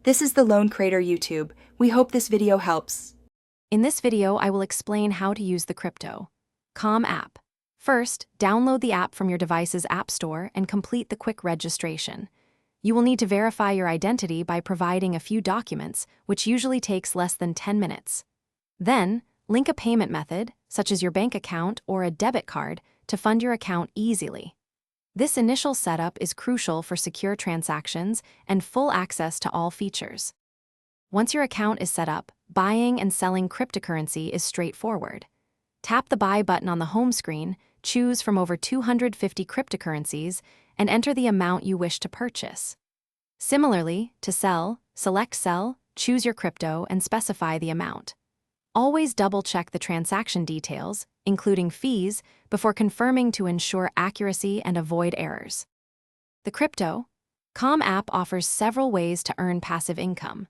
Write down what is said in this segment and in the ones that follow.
This is the Lone Crater YouTube. We hope this video helps. In this video, I will explain how to use the Crypto.com app. First, download the app from your device's app store and complete the quick registration. You will need to verify your identity by providing a few documents, which usually takes less than 10 minutes. Then, link a payment method, such as your bank account or a debit card, to fund your account easily. This initial setup is crucial for secure transactions and full access to all features. Once your account is set up, buying and selling cryptocurrency is straightforward. Tap the Buy button on the home screen, choose from over 250 cryptocurrencies, and enter the amount you wish to purchase. Similarly, to sell, select Sell, choose your crypto, and specify the amount. Always double-check the transaction details, including fees, before confirming to ensure accuracy and avoid errors. The Crypto.com app offers several ways to earn passive income.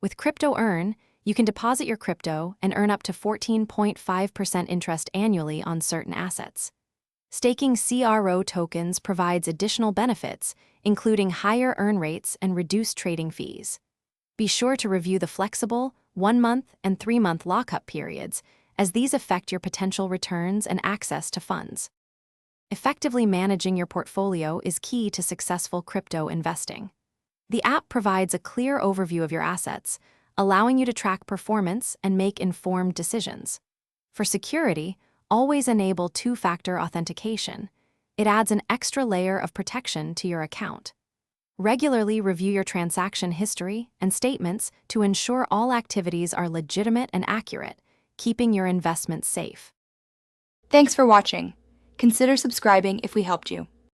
With Crypto Earn, you can deposit your crypto and earn up to 14.5% interest annually on certain assets. Staking CRO tokens provides additional benefits, including higher earn rates and reduced trading fees. Be sure to review the flexible 1-month and 3-month lockup periods, as these affect your potential returns and access to funds. Effectively managing your portfolio is key to successful crypto investing. The app provides a clear overview of your assets, allowing you to track performance and make informed decisions. For security, always enable two-factor authentication. It adds an extra layer of protection to your account. Regularly review your transaction history and statements to ensure all activities are legitimate and accurate, keeping your investments safe. Thanks for watching. Consider subscribing if we helped you.